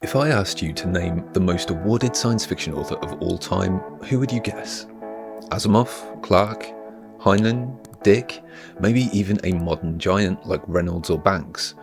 If I asked you to name the most awarded science fiction author of all time, who would you guess? Asimov, Clarke, Heinlein, Dick, maybe even a modern giant like Reynolds or Banks?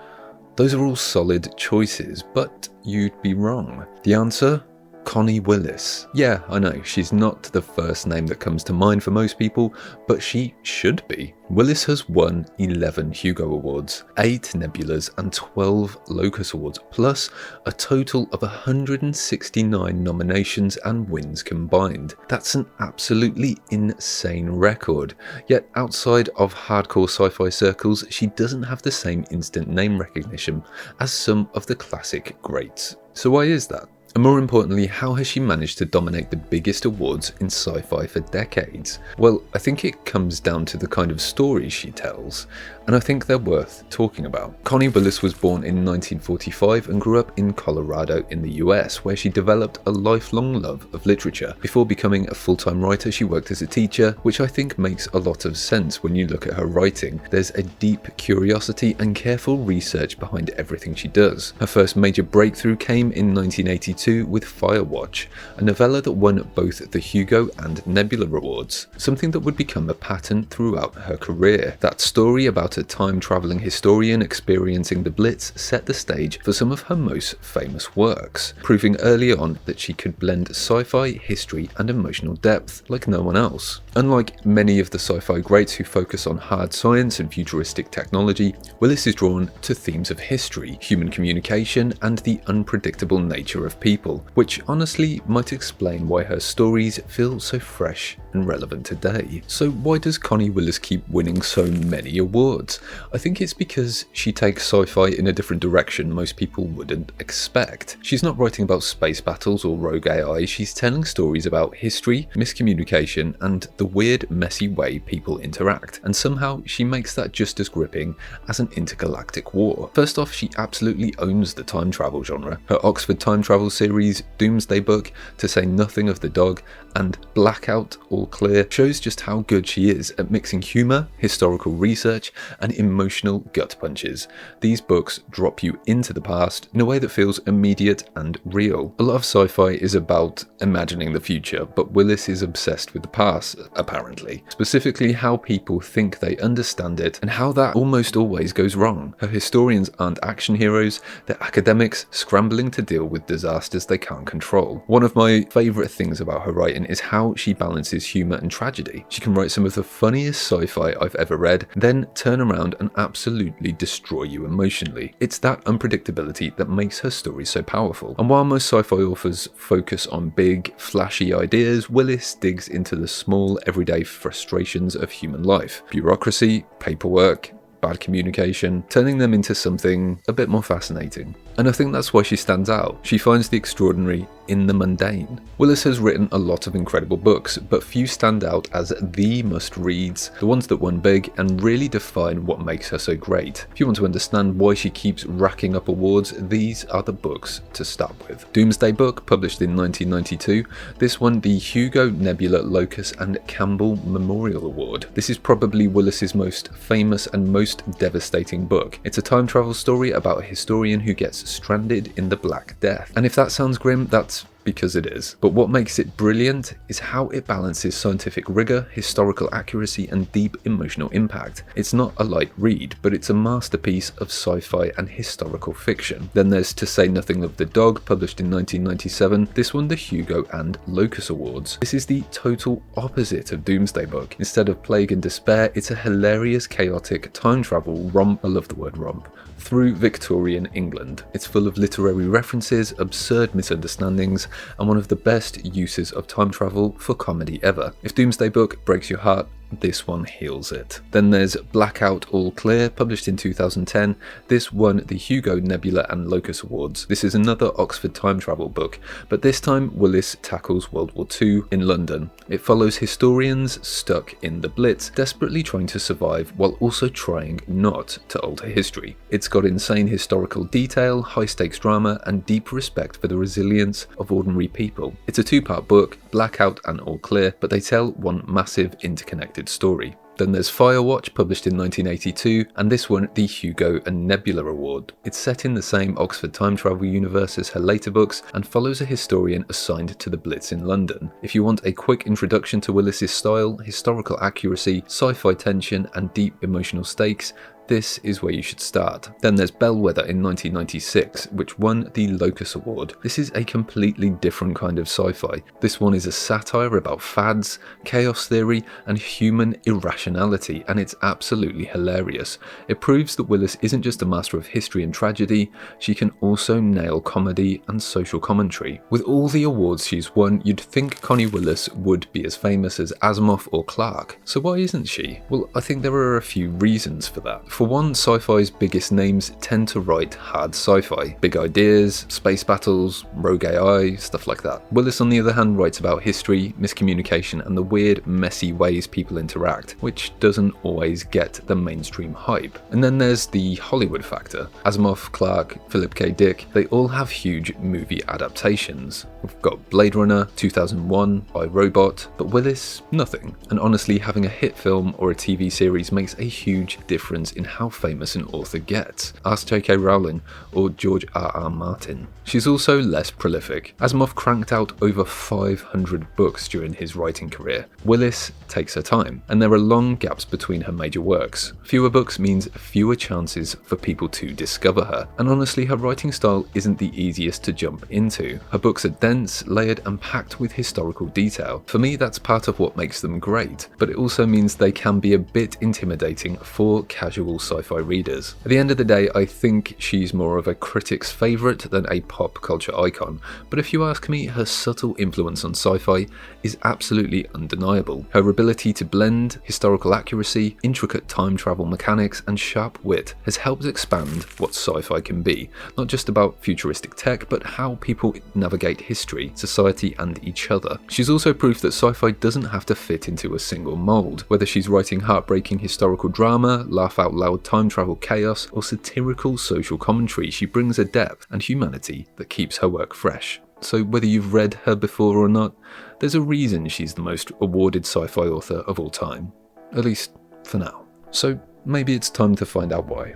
Those are all solid choices, but you'd be wrong. The answer? Connie Willis. Yeah, I know, she's not the first name that comes to mind for most people, but she should be. Willis has won 11 Hugo Awards, 8 Nebulas and 12 Locus Awards, plus a total of 169 nominations and wins combined. That's an absolutely insane record. Yet outside of hardcore sci-fi circles, she doesn't have the same instant name recognition as some of the classic greats. So why is that? And more importantly, how has she managed to dominate the biggest awards in sci-fi for decades? Well, I think it comes down to the kind of stories she tells, and I think they're worth talking about. Connie Willis was born in 1945 and grew up in Colorado in the US, where she developed a lifelong love of literature. Before becoming a full-time writer, she worked as a teacher, which I think makes a lot of sense when you look at her writing. There's a deep curiosity and careful research behind everything she does. Her first major breakthrough came in 1982 with Firewatch, a novella that won both the Hugo and Nebula Awards, something that would become a pattern throughout her career. That story about a time-travelling historian experiencing the Blitz set the stage for some of her most famous works, proving early on that she could blend sci-fi, history and emotional depth like no one else. Unlike many of the sci-fi greats who focus on hard science and futuristic technology, Willis is drawn to themes of history, human communication and the unpredictable nature of people, which honestly might explain why her stories feel so fresh and relevant today. So why does Connie Willis keep winning so many awards? I think it's because she takes sci-fi in a different direction most people wouldn't expect. She's not writing about space battles or rogue AI, she's telling stories about history, miscommunication, and the weird, messy way people interact, and somehow she makes that just as gripping as an intergalactic war. First off, she absolutely owns the time travel genre. Her Oxford time travel series, Doomsday Book, to say nothing of The Dog, and Blackout All Clear shows just how good she is at mixing humour, historical research, and emotional gut punches. These books drop you into the past in a way that feels immediate and real. A lot of sci-fi is about imagining the future, but Willis is obsessed with the past, apparently. Specifically how people think they understand it, and how that almost always goes wrong. Her historians aren't action heroes, they're academics scrambling to deal with disasters they can't control. One of my favourite things about her writing is how she balances humour and tragedy. She can write some of the funniest sci-fi I've ever read, then turn around and absolutely destroy you emotionally. It's that unpredictability that makes her stories so powerful. And while most sci-fi authors focus on big, flashy ideas, Willis digs into the small, everyday frustrations of human life. Bureaucracy, paperwork, bad communication, turning them into something a bit more fascinating. And I think that's why she stands out. She finds the extraordinary in the mundane. Willis has written a lot of incredible books, but few stand out as the must-reads, the ones that won big and really define what makes her so great. If you want to understand why she keeps racking up awards, these are the books to start with. Doomsday Book, published in 1992, this won the Hugo, Nebula, Locus and Campbell Memorial Award. This is probably Willis's most famous and most devastating book. It's a time travel story about a historian who gets stranded in the Black Death. And if that sounds grim, that's because it is. But what makes it brilliant is how it balances scientific rigor, historical accuracy, and deep emotional impact. It's not a light read, but it's a masterpiece of sci-fi and historical fiction. Then there's To Say Nothing of The Dog, published in 1997. This won the Hugo and Locus Awards. This is the total opposite of Doomsday Book. Instead of plague and despair, it's a hilarious, chaotic time travel romp, I love the word romp, through Victorian England. It's full of literary references, absurd misunderstandings, and one of the best uses of time travel for comedy ever. If Doomsday Book breaks your heart, this one heals it. Then there's Blackout All Clear, published in 2010. This won the Hugo, Nebula and Locus Awards. This is another Oxford time travel book, but this time Willis tackles World War II in London. It follows historians stuck in the Blitz, desperately trying to survive while also trying not to alter history. It's got insane historical detail, high-stakes drama, and deep respect for the resilience of ordinary people. It's a two-part book, Blackout and All Clear, but they tell one massive interconnected story. Then there's Firewatch, published in 1982, and this won the Hugo and Nebula Award. It's set in the same Oxford time travel universe as her later books and follows a historian assigned to the Blitz in London. If you want a quick introduction to Willis's style, historical accuracy, sci-fi tension, and deep emotional stakes, this is where you should start. Then there's Bellwether in 1996, which won the Locus Award. This is a completely different kind of sci-fi. This one is a satire about fads, chaos theory, and human irrationality, and it's absolutely hilarious. It proves that Willis isn't just a master of history and tragedy, she can also nail comedy and social commentary. With all the awards she's won, you'd think Connie Willis would be as famous as Asimov or Clarke. So why isn't she? Well, I think there are a few reasons for that. For one, sci-fi's biggest names tend to write hard sci-fi. Big ideas, space battles, rogue AI, stuff like that. Willis, on the other hand, writes about history, miscommunication, and the weird, messy ways people interact, which doesn't always get the mainstream hype. And then there's the Hollywood factor. Asimov, Clarke, Philip K. Dick, they all have huge movie adaptations. We've got Blade Runner, 2001, I, Robot, but Willis, nothing. And honestly, having a hit film or a TV series makes a huge difference in how famous an author gets. Ask J.K. Rowling or George R.R. Martin. She's also less prolific. Asimov cranked out over 500 books during his writing career. Willis takes her time, and there are long gaps between her major works. Fewer books means fewer chances for people to discover her, and honestly, her writing style isn't the easiest to jump into. Her books are dense, layered, and packed with historical detail. For me, that's part of what makes them great, but it also means they can be a bit intimidating for casual sci-fi readers. At the end of the day, I think she's more of a critic's favourite than a pop culture icon, but if you ask me, her subtle influence on sci-fi is absolutely undeniable. Her ability to blend historical accuracy, intricate time travel mechanics, and sharp wit has helped expand what sci-fi can be, not just about futuristic tech, but how people navigate history, society, and each other. She's also proof that sci-fi doesn't have to fit into a single mould. Whether she's writing heartbreaking historical drama, laugh out loud time travel chaos, or satirical social commentary, she brings a depth and humanity that keeps her work fresh. So whether you've read her before or not, there's a reason she's the most awarded sci-fi author of all time. At least for now. So maybe it's time to find out why.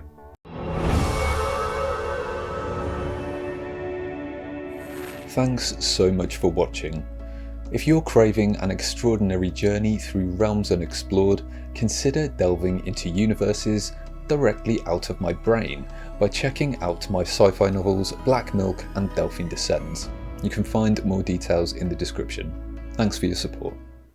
Thanks so much for watching. If you're craving an extraordinary journey through realms unexplored, consider delving into universes directly out of my brain by checking out my sci-fi novels Black Milk and Delphine Descends. You can find more details in the description. Thanks for your support.